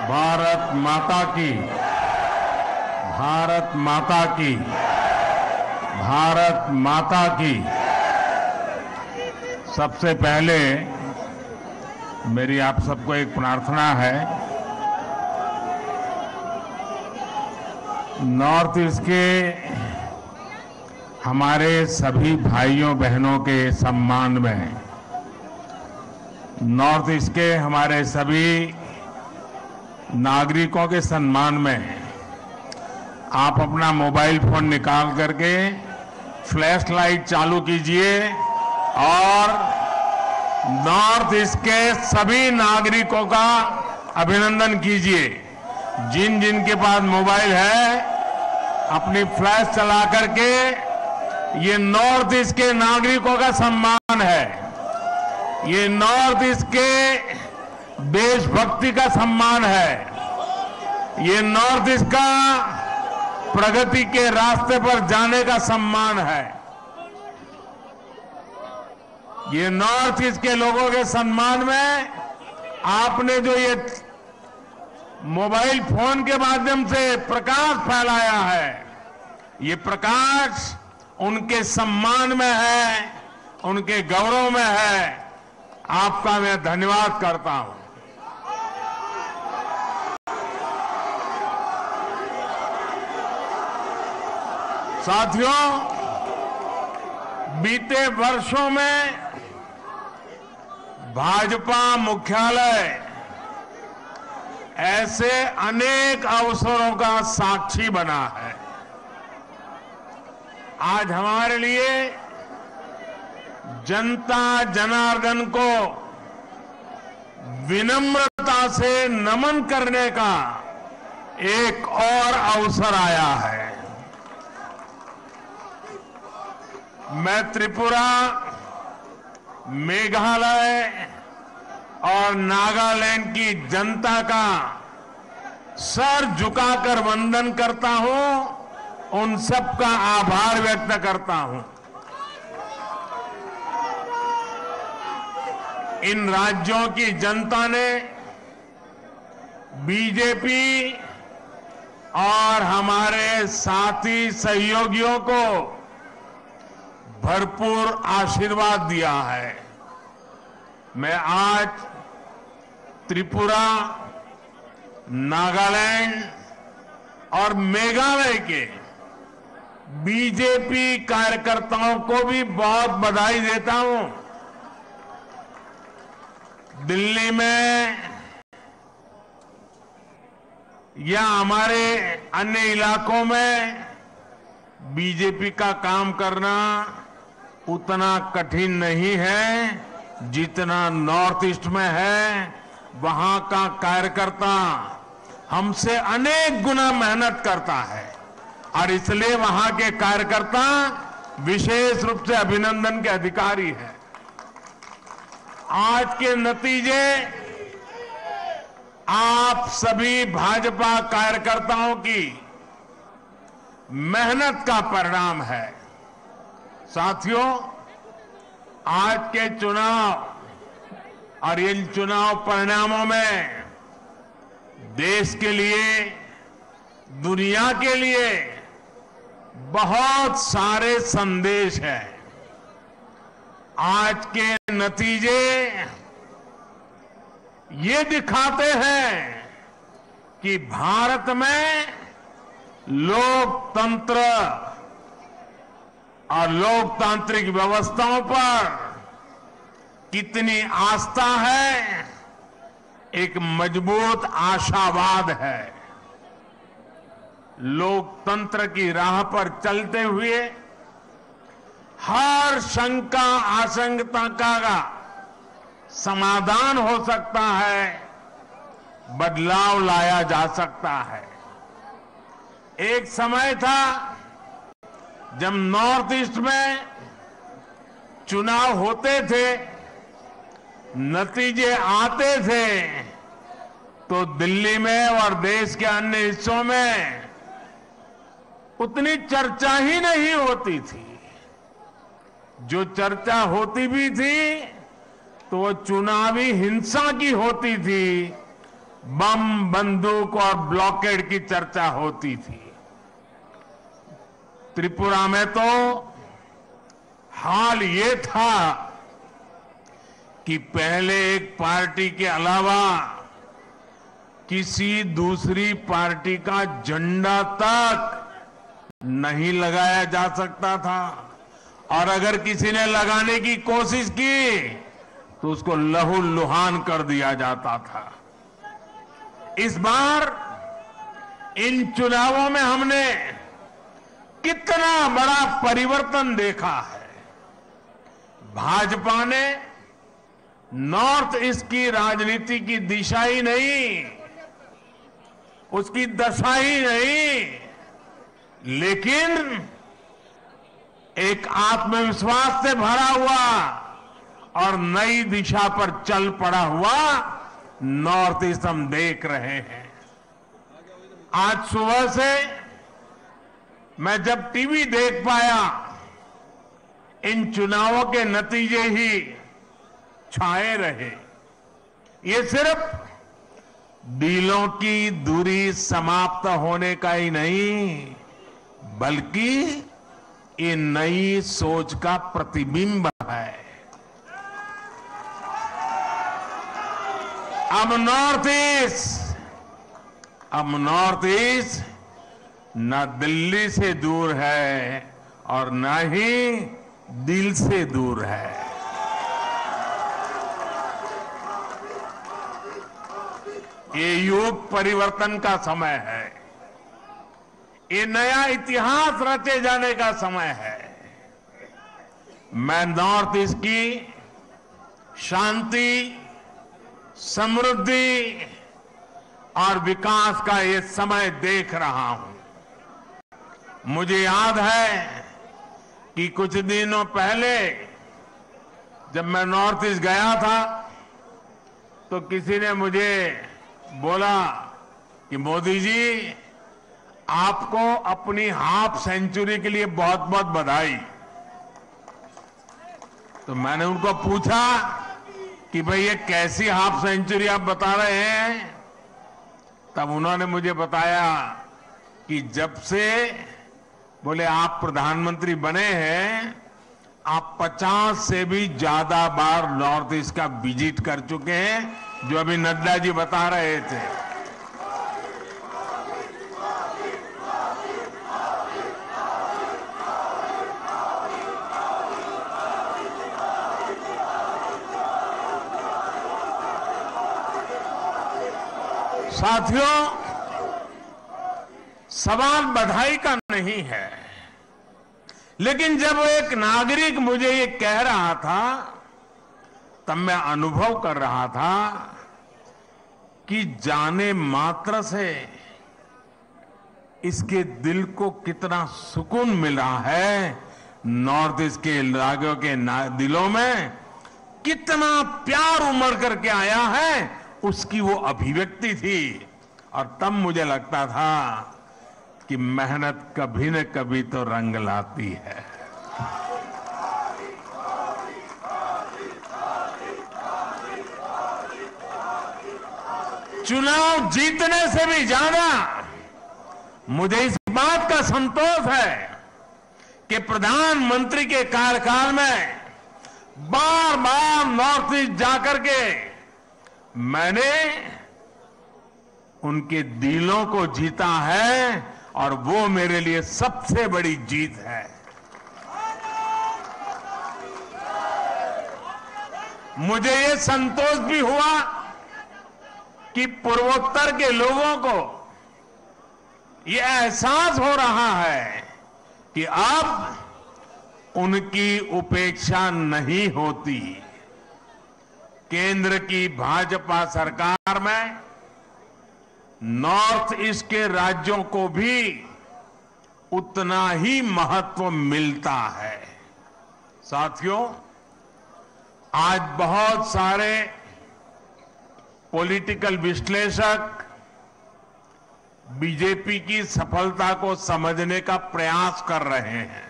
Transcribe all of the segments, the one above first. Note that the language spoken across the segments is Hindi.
भारत माता की, भारत माता की, भारत माता की। सबसे पहले मेरी आप सबको एक प्रार्थना है। नॉर्थ ईस्ट के हमारे सभी भाइयों बहनों के सम्मान में, नॉर्थ ईस्ट के हमारे सभी नागरिकों के सम्मान में आप अपना मोबाइल फोन निकाल करके फ्लैश लाइट चालू कीजिए और नॉर्थ ईस्ट के सभी नागरिकों का अभिनंदन कीजिए। जिन जिन के पास मोबाइल है अपनी फ्लैश चला करके ये नॉर्थ ईस्ट के नागरिकों का सम्मान है, ये नॉर्थ ईस्ट के देशभक्ति का सम्मान है, ये नॉर्थ ईस्ट का प्रगति के रास्ते पर जाने का सम्मान है। ये नॉर्थ ईस्ट के लोगों के सम्मान में आपने जो ये मोबाइल फोन के माध्यम से प्रकाश फैलाया है, ये प्रकाश उनके सम्मान में है, उनके गौरव में है। आपका मैं धन्यवाद करता हूं। साथियों, बीते वर्षों में भाजपा मुख्यालय ऐसे अनेक अवसरों का साक्षी बना है। आज हमारे लिए जनता जनार्दन को विनम्रता से नमन करने का एक और अवसर आया है। मैं त्रिपुरा, मेघालय और नागालैंड की जनता का सर झुकाकर वंदन करता हूं, उन सबका आभार व्यक्त करता हूं। इन राज्यों की जनता ने बीजेपी और हमारे साथी सहयोगियों को भरपूर आशीर्वाद दिया है। मैं आज त्रिपुरा, नागालैंड और मेघालय के बीजेपी कार्यकर्ताओं को भी बहुत बधाई देता हूं। दिल्ली में या हमारे अन्य इलाकों में बीजेपी का काम करना उतना कठिन नहीं है जितना नॉर्थ ईस्ट में है। वहां का कार्यकर्ता हमसे अनेक गुना मेहनत करता है और इसलिए वहां के कार्यकर्ता विशेष रूप से अभिनंदन के अधिकारी हैं। आज के नतीजे आप सभी भाजपा कार्यकर्ताओं की मेहनत का परिणाम है। साथियों, आज के चुनाव और इन चुनाव परिणामों में देश के लिए, दुनिया के लिए बहुत सारे संदेश हैं। आज के नतीजे ये दिखाते हैं कि भारत में लोकतंत्र और लोकतांत्रिक व्यवस्थाओं पर कितनी आस्था है, एक मजबूत आशावाद है। लोकतंत्र की राह पर चलते हुए हर शंका आशंका का समाधान हो सकता है, बदलाव लाया जा सकता है। एक समय था जब नॉर्थ ईस्ट में चुनाव होते थे, नतीजे आते थे तो दिल्ली में और देश के अन्य हिस्सों में उतनी चर्चा ही नहीं होती थी। जो चर्चा होती भी थी तो वो चुनावी हिंसा की होती थी बम, बंदूक और ब्लॉकेड की चर्चा होती थी। त्रिपुरा में तो हाल ये था कि पहले एक पार्टी के अलावा किसी दूसरी पार्टी का झंडा तक नहीं लगाया जा सकता था, और अगर किसी ने लगाने की कोशिश की तो उसको लहूलुहान कर दिया जाता था। इस बार इन चुनावों में हमने कितना बड़ा परिवर्तन देखा है। भाजपा ने नॉर्थ ईस्ट की राजनीति की दिशा ही नहीं, उसकी दशा ही नहीं, लेकिन एक आत्मविश्वास से भरा हुआ और नई दिशा पर चल पड़ा हुआ नॉर्थ ईस्ट हम देख रहे हैं। आज सुबह से मैं जब टीवी देख पाया, इन चुनावों के नतीजे ही छाए रहे। ये सिर्फ दिलों की दूरी समाप्त होने का ही नहीं, बल्कि ये नई सोच का प्रतिबिंब है। अब नॉर्थ ईस्ट न दिल्ली से दूर है और न ही दिल से दूर है। ये युग परिवर्तन का समय है। ये नया इतिहास रचे जाने का समय है। मैं नॉर्थ ईस्ट की शांति, समृद्धि और विकास का ये समय देख रहा हूं। मुझे याद है कि कुछ दिनों पहले जब मैं नॉर्थ ईस्ट गया था तो किसी ने मुझे बोला कि मोदी जी, आपको अपनी हाफ सेंचुरी के लिए बहुत बहुत बधाई। तो मैंने उनको पूछा कि भाई ये कैसी हाफ सेंचुरी आप बता रहे हैं? तब उन्होंने मुझे बताया कि जब से बोले आप प्रधानमंत्री बने हैं, आप 50 से भी ज्यादा बार नॉर्थ ईस्ट का विजिट कर चुके हैं, जो अभी नड्डा जी बता रहे थे। साथियों, सवाल बधाई का नहीं है, लेकिन जब एक नागरिक मुझे ये कह रहा था तब मैं अनुभव कर रहा था कि जाने मात्र से इसके दिल को कितना सुकून मिला है। नॉर्थ ईस्ट के राज्यों के दिलों में कितना प्यार उमड़ करके आया है, उसकी वो अभिव्यक्ति थी। और तब मुझे लगता था कि मेहनत कभी न कभी तो रंग लाती है। चुनाव जीतने से भी ज्यादा मुझे इस बात का संतोष है कि प्रधानमंत्री के कार्यकाल में बार बार नॉर्थ ईस्ट जाकर के मैंने उनके दिलों को जीता है, और वो मेरे लिए सबसे बड़ी जीत है। मुझे ये संतोष भी हुआ कि पूर्वोत्तर के लोगों को ये एहसास हो रहा है कि अब उनकी उपेक्षा नहीं होती। केंद्र की भाजपा सरकार में नॉर्थ ईस्ट के राज्यों को भी उतना ही महत्व मिलता है। साथियों, आज बहुत सारे पॉलिटिकल विश्लेषक बीजेपी की सफलता को समझने का प्रयास कर रहे हैं।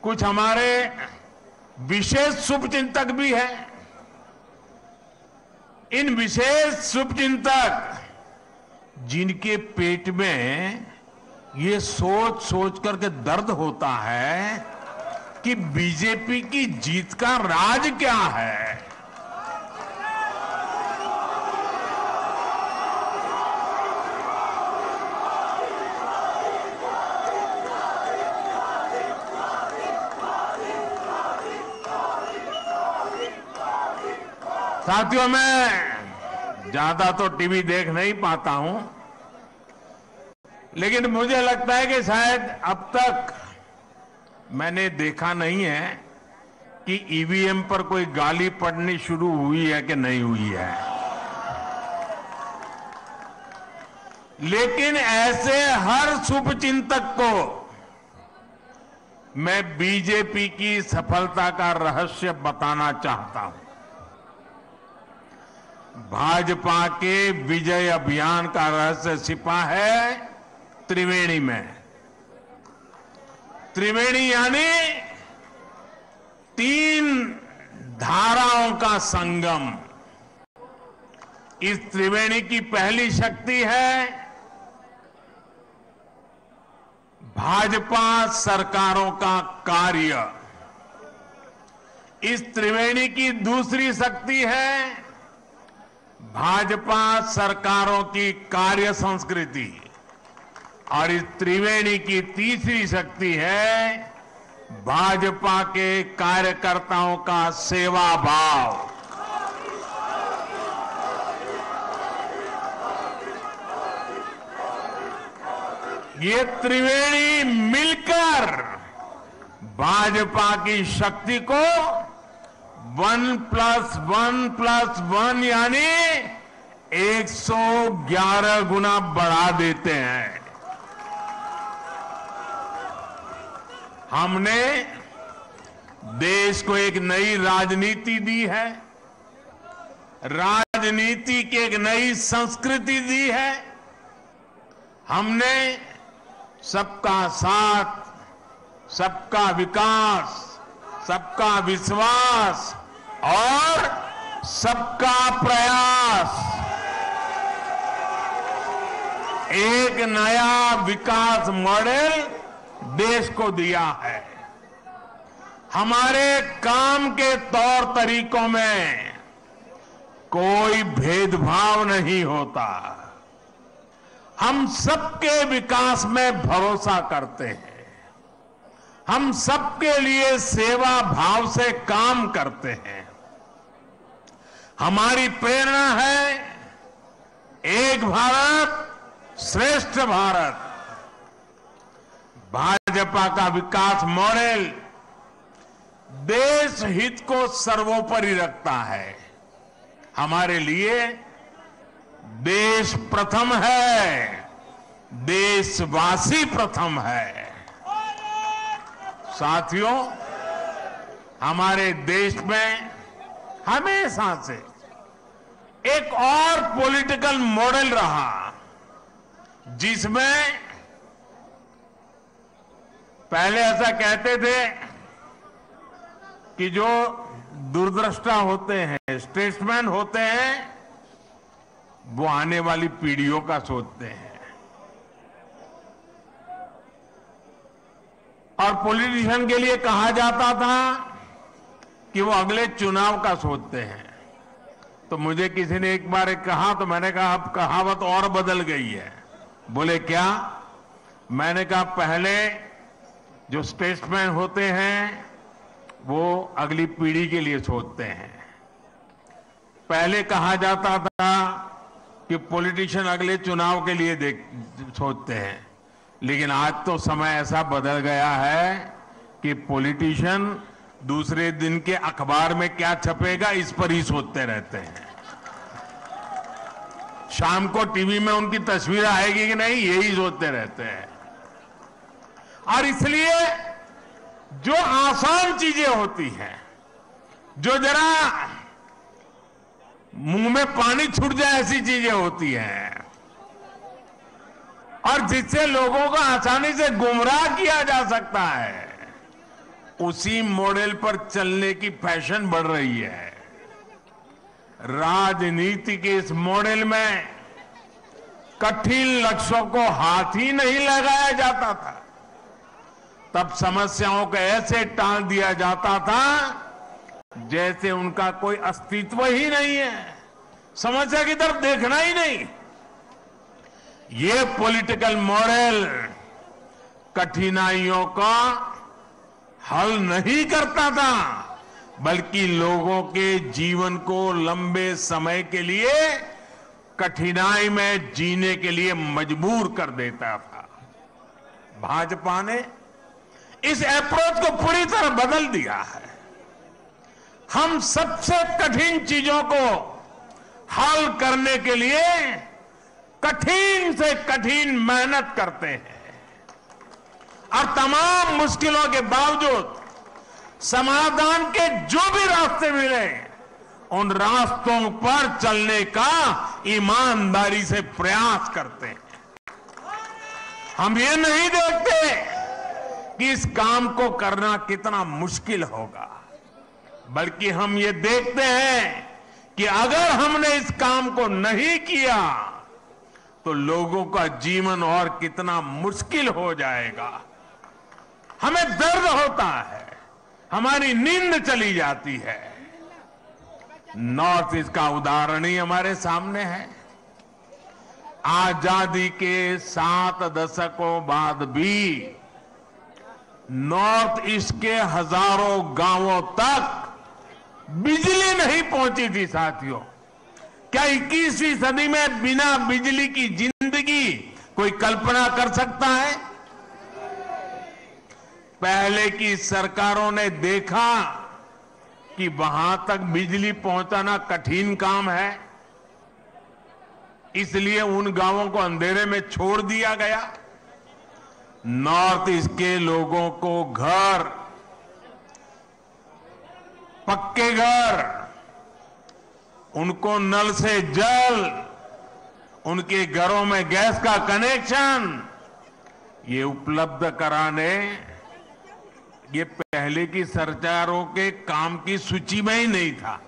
कुछ हमारे विशेष शुभचिंतक भी हैं इन विशेष शुभचिंतक जिनके पेट में ये सोच सोच करके दर्द होता है कि बीजेपी की जीत का राज क्या है। साथियों, मैं ज्यादा तो टीवी देख नहीं पाता हूं, लेकिन मुझे लगता है कि शायद अब तक मैंने देखा नहीं है कि ईवीएम पर कोई गाली पड़नी शुरू हुई है कि नहीं हुई है। लेकिन ऐसे हर शुभचिंतक को मैं बीजेपी की सफलता का रहस्य बताना चाहता हूं। भाजपा के विजय अभियान का रहस्य छिपा है त्रिवेणी में। त्रिवेणी यानी 3 धाराओं का संगम। इस त्रिवेणी की पहली शक्ति है भाजपा सरकारों का कार्य। इस त्रिवेणी की दूसरी शक्ति है भाजपा सरकारों की कार्य संस्कृति, और इस त्रिवेणी की तीसरी शक्ति है भाजपा के कार्यकर्ताओं का सेवा भाव। ये त्रिवेणी मिलकर भाजपा की शक्ति को 1+1+1 यानी 111 गुना बढ़ा देते हैं। हमने देश को एक नई राजनीति दी है, राजनीति की एक नई संस्कृति दी है। हमने सबका साथ, सबका विकास, सबका विश्वास और सबका प्रयास, एक नया विकास मॉडल देश को दिया है। हमारे काम के तौर तरीकों में कोई भेदभाव नहीं होता। हम सबके विकास में भरोसा करते हैं। हम सबके लिए सेवा भाव से काम करते हैं। हमारी प्रेरणा है एक भारत श्रेष्ठ भारत। भाजपा का विकास मॉडल देश हित को सर्वोपरि रखता है। हमारे लिए देश प्रथम है, देशवासी प्रथम है। साथियों, हमारे देश में हमेशा से एक और पॉलिटिकल मॉडल रहा, जिसमें पहले ऐसा कहते थे कि जो दूरदृष्टा होते हैं, स्टेट्समैन होते हैं, वो आने वाली पीढ़ियों का सोचते हैं, और पॉलिटिशियन के लिए कहा जाता था कि वो अगले चुनाव का सोचते हैं। तो मुझे किसी ने एक बार कहा, तो मैंने कहा अब कहावत और बदल गई है। बोले क्या? मैंने कहा पहले जो स्टेट्समैन होते हैं वो अगली पीढ़ी के लिए सोचते हैं। पहले कहा जाता था कि पॉलिटिशियन अगले चुनाव के लिए सोचते हैं, लेकिन आज तो समय ऐसा बदल गया है कि पॉलिटिशियन दूसरे दिन के अखबार में क्या छपेगा इस पर ही सोचते रहते हैं। शाम को टीवी में उनकी तस्वीर आएगी कि नहीं, यही सोचते रहते हैं। और इसलिए जो आसान चीजें होती हैं, जो जरा मुंह में पानी छूट जाए ऐसी चीजें होती हैं, और जिससे लोगों को आसानी से गुमराह किया जा सकता है, उसी मॉडल पर चलने की फैशन बढ़ रही है। राजनीति के इस मॉडल में कठिन लक्ष्यों को हाथ ही नहीं लगाया जाता था। तब समस्याओं को ऐसे टाल दिया जाता था जैसे उनका कोई अस्तित्व ही नहीं है, समस्या की तरफ देखना ही नहीं। ये पॉलिटिकल मॉडल कठिनाइयों का हल नहीं करता था, बल्कि लोगों के जीवन को लंबे समय के लिए कठिनाई में जीने के लिए मजबूर कर देता था। भाजपा ने इस अप्रोच को पूरी तरह बदल दिया है। हम सबसे कठिन चीजों को हल करने के लिए कठिन से कठिन मेहनत करते हैं और तमाम मुश्किलों के बावजूद समाधान के जो भी रास्ते मिले उन रास्तों पर चलने का ईमानदारी से प्रयास करते हैं। हम ये नहीं देखते कि इस काम को करना कितना मुश्किल होगा, बल्कि हम ये देखते हैं कि अगर हमने इस काम को नहीं किया तो लोगों का जीवन और कितना मुश्किल हो जाएगा। हमें दर्द होता है, हमारी नींद चली जाती है। नॉर्थ ईस्ट का उदाहरण ही हमारे सामने है। आजादी के 7 दशकों बाद भी नॉर्थ ईस्ट के हजारों गांवों तक बिजली नहीं पहुंची थी। साथियों, क्या 21वीं सदी में बिना बिजली की जिंदगी कोई कल्पना कर सकता है? पहले की सरकारों ने देखा कि वहां तक बिजली पहुंचाना कठिन काम है, इसलिए उन गांवों को अंधेरे में छोड़ दिया गया। नॉर्थ ईस्ट के लोगों को घर, पक्के घर, उनको नल से जल, उनके घरों में गैस का कनेक्शन ये उपलब्ध कराने ये पहले की सरकारों के काम की सूची में ही नहीं था,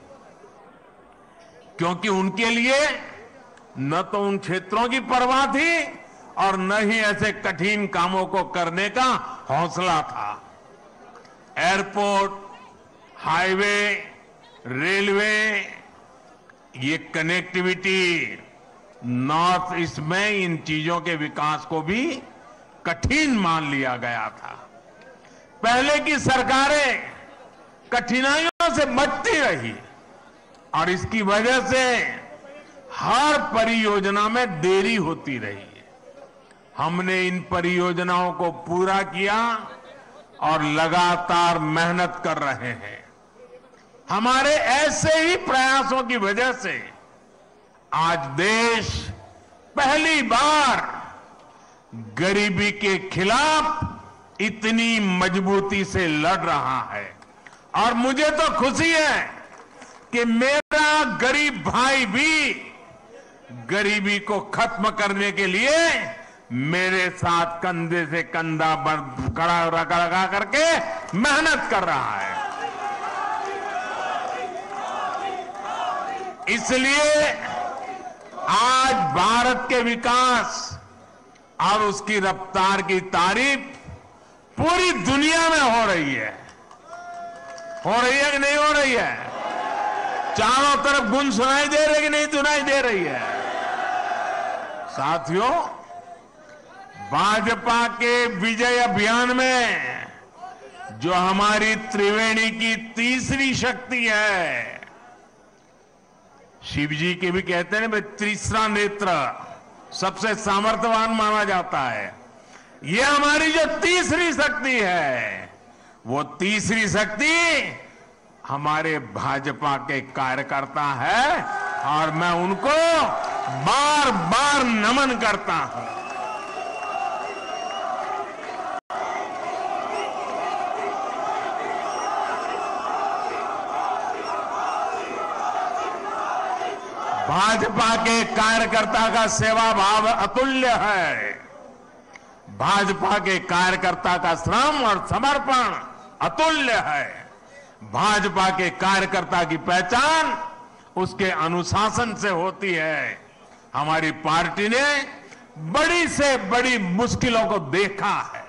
क्योंकि उनके लिए न तो उन क्षेत्रों की परवाह थी और न ही ऐसे कठिन कामों को करने का हौसला था। एयरपोर्ट, हाईवे, रेलवे, ये कनेक्टिविटी नॉर्थ ईस्ट में इन चीजों के विकास को भी कठिन मान लिया गया था। पहले की सरकारें कठिनाइयों से बचती रही और इसकी वजह से हर परियोजना में देरी होती रही। हमने इन परियोजनाओं को पूरा किया और लगातार मेहनत कर रहे हैं। हमारे ऐसे ही प्रयासों की वजह से आज देश पहली बार गरीबी के खिलाफ इतनी मजबूती से लड़ रहा है। और मुझे तो खुशी है कि मेरा गरीब भाई भी गरीबी को खत्म करने के लिए मेरे साथ कंधे से कंधा खड़ा लगा करके मेहनत कर रहा है। इसलिए आज भारत के विकास और उसकी रफ्तार की तारीफ पूरी दुनिया में हो रही है। हो रही है कि नहीं हो रही है? चारों तरफ गुण सुनाई दे रही है कि नहीं सुनाई दे रही है? साथियों, भाजपा के विजय अभियान में जो हमारी त्रिवेणी की तीसरी शक्ति है, शिव जी के भी कहते हैं ना, तीसरा नेत्र सबसे सामर्थ्यवान माना जाता है। ये हमारी जो तीसरी शक्ति है, वो तीसरी शक्ति हमारे भाजपा के कार्यकर्ता है और मैं उनको बार बार नमन करता हूं। भाजपा के कार्यकर्ता का सेवा भाव अतुल्य है। भाजपा के कार्यकर्ता का श्रम और समर्पण अतुल्य है। भाजपा के कार्यकर्ता की पहचान उसके अनुशासन से होती है। हमारी पार्टी ने बड़ी से बड़ी मुश्किलों को देखा है।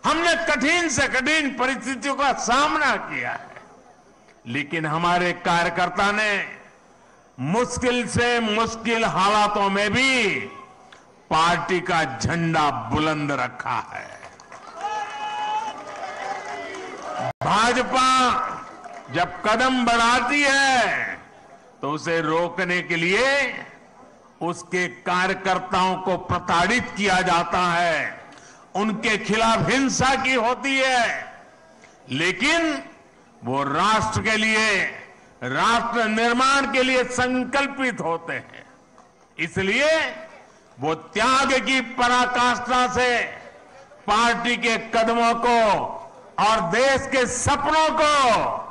हमने कठिन से कठिन परिस्थितियों का सामना किया है, लेकिन हमारे कार्यकर्ता ने मुश्किल से मुश्किल हालातों में भी पार्टी का झंडा बुलंद रखा है। भाजपा जब कदम बढ़ाती है तो उसे रोकने के लिए उसके कार्यकर्ताओं को प्रताड़ित किया जाता है, उनके खिलाफ हिंसा की होती है, लेकिन वो राष्ट्र के लिए, राष्ट्र निर्माण के लिए संकल्पित होते हैं। इसलिए वो त्याग की पराकाष्ठा से पार्टी के कदमों को और देश के सपनों को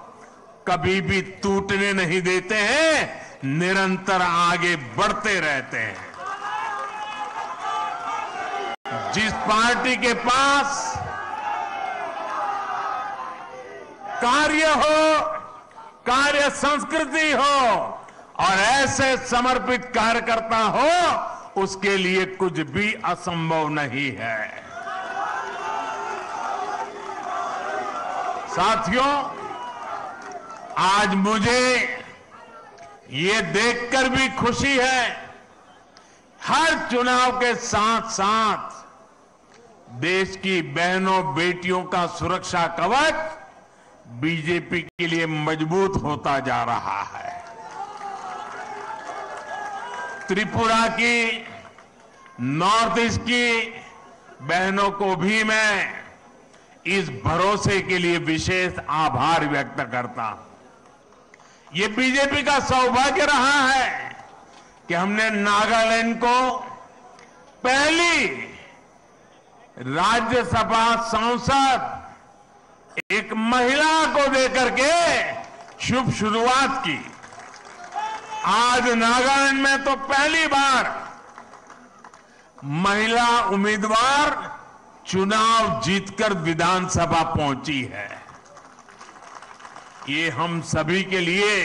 कभी भी टूटने नहीं देते हैं, निरंतर आगे बढ़ते रहते हैं। जिस पार्टी के पास कार्य हो, कार्य संस्कृति हो और ऐसे समर्पित कार्यकर्ता हो, उसके लिए कुछ भी असंभव नहीं है। साथियों, आज मुझे ये देखकर भी खुशी है, हर चुनाव के साथ साथ देश की बहनों बेटियों का सुरक्षा कवच बीजेपी के लिए मजबूत होता जा रहा है। त्रिपुरा की, नॉर्थ ईस्ट की बहनों को भी मैं इस भरोसे के लिए विशेष आभार व्यक्त करता हूं। ये बीजेपी का सौभाग्य रहा है कि हमने नागालैंड को पहली राज्यसभा सांसद एक महिला को देकर के शुभ शुरुआत की। आज नागालैंड में तो पहली बार महिला उम्मीदवार चुनाव जीतकर विधानसभा पहुंची है। ये हम सभी के लिए,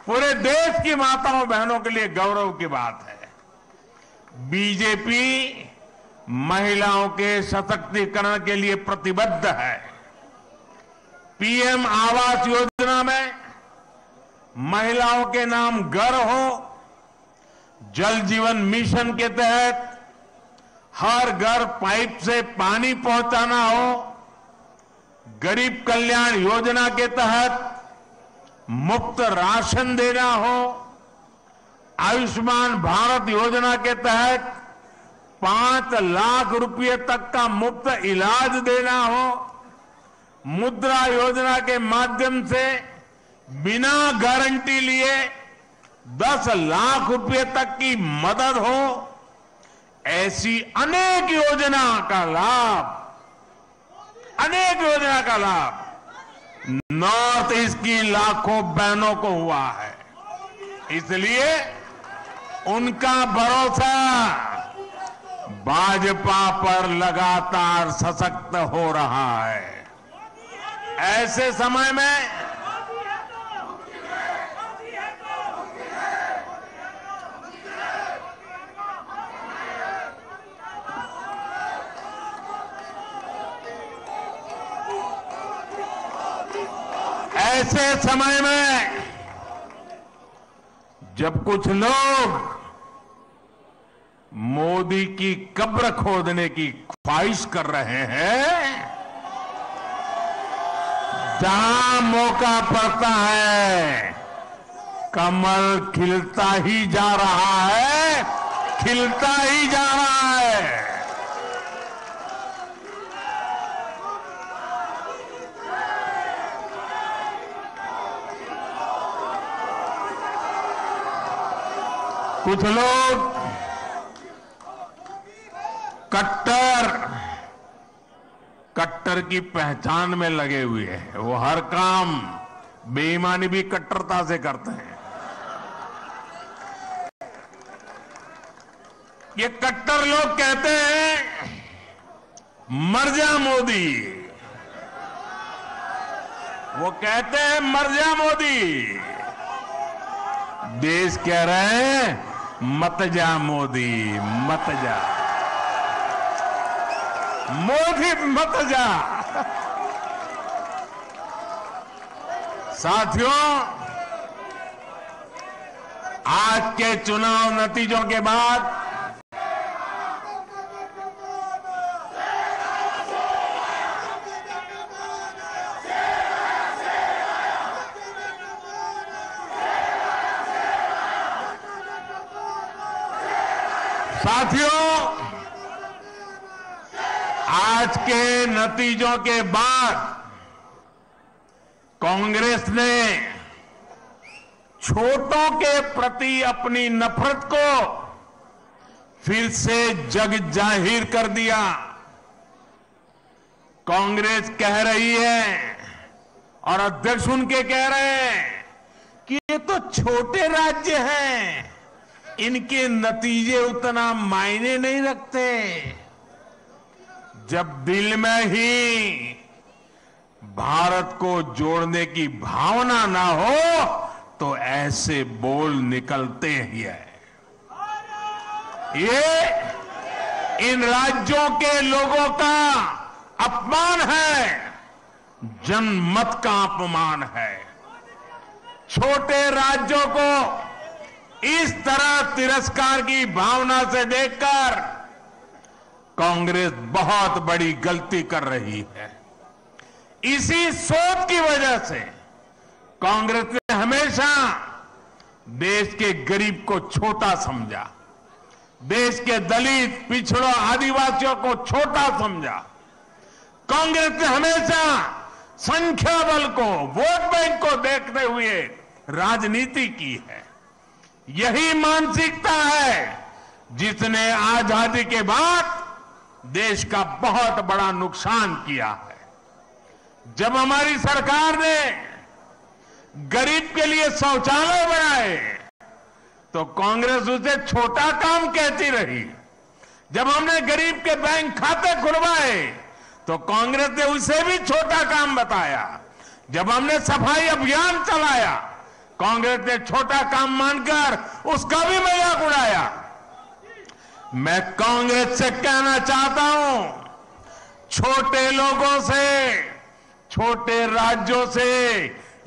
पूरे देश की माताओं बहनों के लिए गौरव की बात है। बीजेपी महिलाओं के सशक्तिकरण के लिए प्रतिबद्ध है। पीएम आवास योजना में महिलाओं के नाम घर हो, जल जीवन मिशन के तहत हर घर पाइप से पानी पहुंचाना हो, गरीब कल्याण योजना के तहत मुफ्त राशन देना हो, आयुष्मान भारत योजना के तहत 5 लाख रुपए तक का मुफ्त इलाज देना हो, मुद्रा योजना के माध्यम से बिना गारंटी लिए 10 लाख रुपए तक की मदद हो, ऐसी अनेक योजना का लाभ नॉर्थ ईस्ट की लाखों बहनों को हुआ है। इसलिए उनका भरोसा भाजपा पर लगातार सशक्त हो रहा है। ऐसे समय में जब कुछ लोग मोदी की कब्र खोदने की ख्वाहिश कर रहे हैं, जहां मौका पड़ता है कमल खिलता ही जा रहा है, खिलता ही जा रहा है। कुछ लोग कट्टर की पहचान में लगे हुए हैं। वो हर काम बेईमानी भी कट्टरता से करते हैं। ये कट्टर लोग कहते हैं मर जा मोदी, वो कहते हैं मर जा मोदी, देश कह रहे हैं मत जा मोदी, मत जा मोदी, मत जा। साथियों, आज के चुनाव नतीजों के बाद आज के नतीजों के बाद कांग्रेस ने छोटों के प्रति अपनी नफरत को फिर से जग जाहिर कर दिया। कांग्रेस कह रही है और अध्यक्ष उनके कह रहे हैं कि ये तो छोटे राज्य हैं, इनके नतीजे उतना मायने नहीं रखते। जब दिल में ही भारत को जोड़ने की भावना ना हो तो ऐसे बोल निकलते ही है। ये इन राज्यों के लोगों का अपमान है, जनमत का अपमान है। छोटे राज्यों को इस तरह तिरस्कार की भावना से देखकर कांग्रेस बहुत बड़ी गलती कर रही है। इसी सोच की वजह से कांग्रेस ने हमेशा देश के गरीब को छोटा समझा, देश के दलित, पिछड़ों, आदिवासियों को छोटा समझा। कांग्रेस ने हमेशा संख्या बल को, वोट बैंक को देखते हुए राजनीति की है। यही मानसिकता है जिसने आजादी के बाद देश का बहुत बड़ा नुकसान किया है। जब हमारी सरकार ने गरीब के लिए शौचालय बनाए तो कांग्रेस उसे छोटा काम कहती रही। जब हमने गरीब के बैंक खाते खुलवाए तो कांग्रेस ने उसे भी छोटा काम बताया। जब हमने सफाई अभियान चलाया कांग्रेस ने छोटा काम मानकर उसका भी मजाक उड़ाया। मैं कांग्रेस से कहना चाहता हूं, छोटे लोगों से, छोटे राज्यों से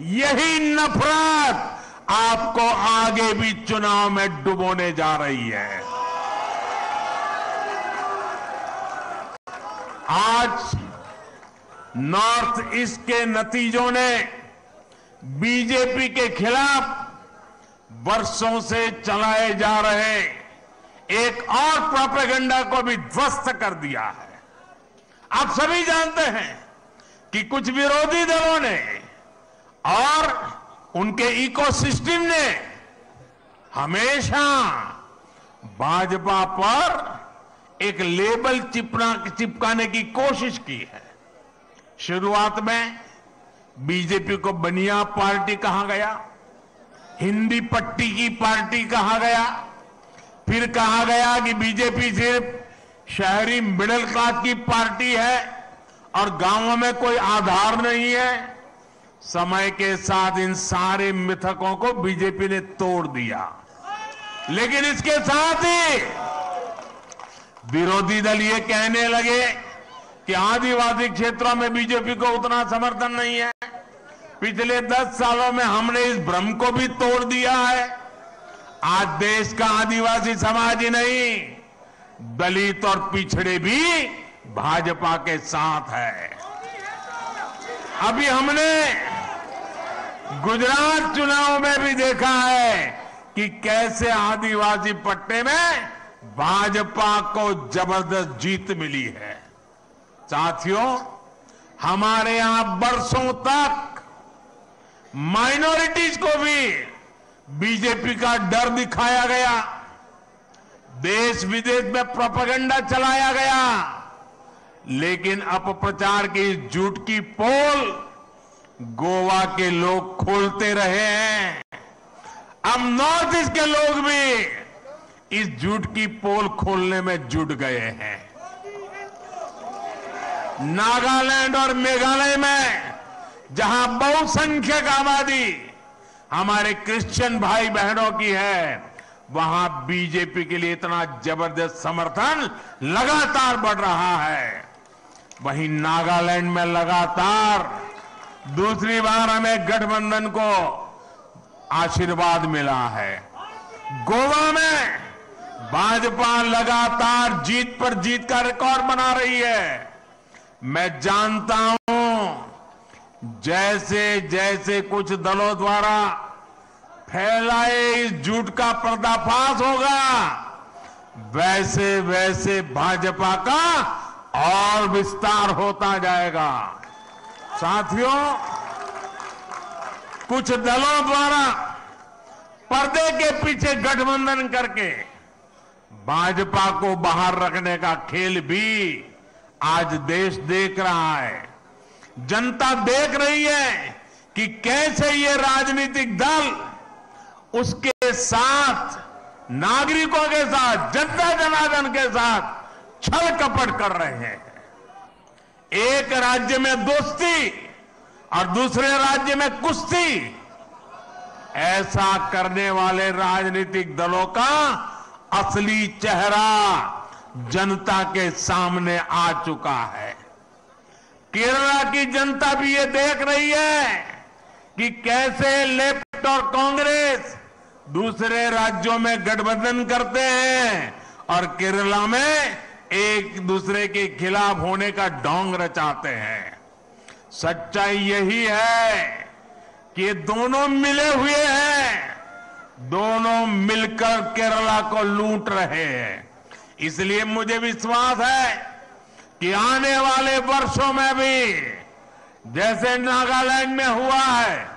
यही नफरत आपको आगे भी चुनाव में डुबोने जा रही है। आज नॉर्थ ईस्ट के नतीजों ने बीजेपी के खिलाफ वर्षों से चलाए जा रहे एक और प्रोपेगेंडा को भी ध्वस्त कर दिया है। आप सभी जानते हैं कि कुछ विरोधी दलों ने और उनके इकोसिस्टम ने हमेशा भाजपा पर एक लेबल चिपकाने की कोशिश की है। शुरुआत में बीजेपी को बनिया पार्टी कहा गया, हिंदी पट्टी की पार्टी कहा गया, फिर कहा गया कि बीजेपी सिर्फ शहरी मिडिल क्लास की पार्टी है और गांवों में कोई आधार नहीं है। समय के साथ इन सारे मिथकों को बीजेपी ने तोड़ दिया, लेकिन इसके साथ ही विरोधी दल ये कहने लगे कि आदिवासी क्षेत्रों में बीजेपी को उतना समर्थन नहीं है। पिछले 10 सालों में हमने इस भ्रम को भी तोड़ दिया है। आज देश का आदिवासी समाज ही नहीं, दलित और पिछड़े भी भाजपा के साथ है। अभी हमने गुजरात चुनाव में भी देखा है कि कैसे आदिवासी पट्टे में भाजपा को जबरदस्त जीत मिली है। साथियों, हमारे यहां बरसों तक माइनॉरिटीज को भी बीजेपी का डर दिखाया गया, देश विदेश में प्रोपेगेंडा चलाया गया, लेकिन अपप्रचार की इस झूठ की पोल गोवा के लोग खोलते रहे हैं। अब नॉर्थ ईस्ट के लोग भी इस झूठ की पोल खोलने में जुट गए हैं। नागालैंड और मेघालय में जहां बहुसंख्यक आबादी हमारे क्रिश्चियन भाई बहनों की है, वहां बीजेपी के लिए इतना जबरदस्त समर्थन लगातार बढ़ रहा है। वहीं नागालैंड में लगातार दूसरी बार हमें गठबंधन को आशीर्वाद मिला है। गोवा में भाजपा लगातार जीत पर जीत का रिकॉर्ड बना रही है। मैं जानता हूं जैसे जैसे कुछ दलों द्वारा फैलाए इस झूठ का पर्दाफाश होगा, वैसे वैसे भाजपा का और विस्तार होता जाएगा। साथियों, कुछ दलों द्वारा पर्दे के पीछे गठबंधन करके भाजपा को बाहर रखने का खेल भी आज देश देख रहा है। जनता देख रही है कि कैसे ये राजनीतिक दल उसके साथ, नागरिकों के साथ, जनता जनार्दन के साथ छल कपट कर रहे हैं। एक राज्य में दोस्ती और दूसरे राज्य में कुश्ती, ऐसा करने वाले राजनीतिक दलों का असली चेहरा जनता के सामने आ चुका है। केरला की जनता भी ये देख रही है कि कैसे लेफ्ट और कांग्रेस दूसरे राज्यों में गठबंधन करते हैं और केरला में एक दूसरे के खिलाफ होने का ढोंग रचाते हैं। सच्चाई यही है कि ये दोनों मिले हुए हैं, दोनों मिलकर केरला को लूट रहे हैं। इसलिए मुझे विश्वास है कि आने वाले वर्षों में भी जैसे नागालैंड में हुआ है,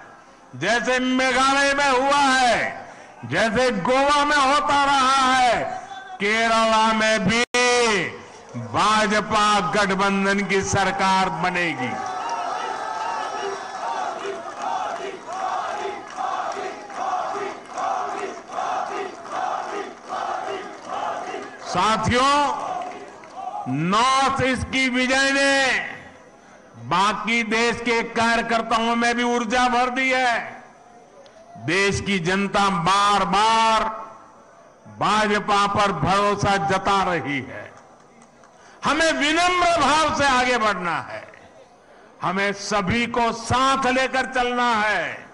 जैसे मेघालय में हुआ है, जैसे गोवा में होता रहा है, केरला में भी भाजपा गठबंधन की सरकार बनेगी। साथियों, नॉर्थ ईस्ट की विजय ने बाकी देश के कार्यकर्ताओं में भी ऊर्जा भर दी है। देश की जनता बार बार भाजपा पर भरोसा जता रही है। हमें विनम्र भाव से आगे बढ़ना है, हमें सभी को साथ लेकर चलना है।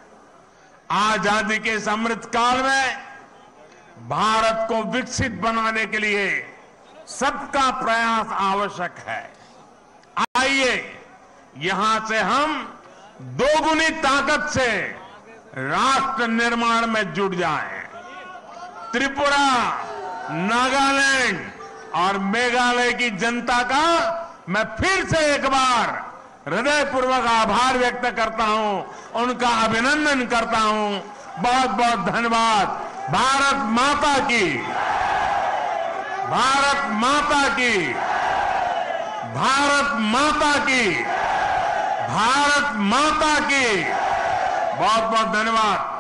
आजादी के इस अमृत काल में भारत को विकसित बनाने के लिए सबका प्रयास आवश्यक है। आइए यहां से हम दोगुनी ताकत से राष्ट्र निर्माण में जुट जाएं। त्रिपुरा, नागालैंड और मेघालय की जनता का मैं फिर से एक बार हृदयपूर्वक आभार व्यक्त करता हूं, उनका अभिनंदन करता हूं। बहुत बहुत धन्यवाद। भारत माता की, भारत माता की, भारत माता की, भारत माता की। बहुत बहुत धन्यवाद।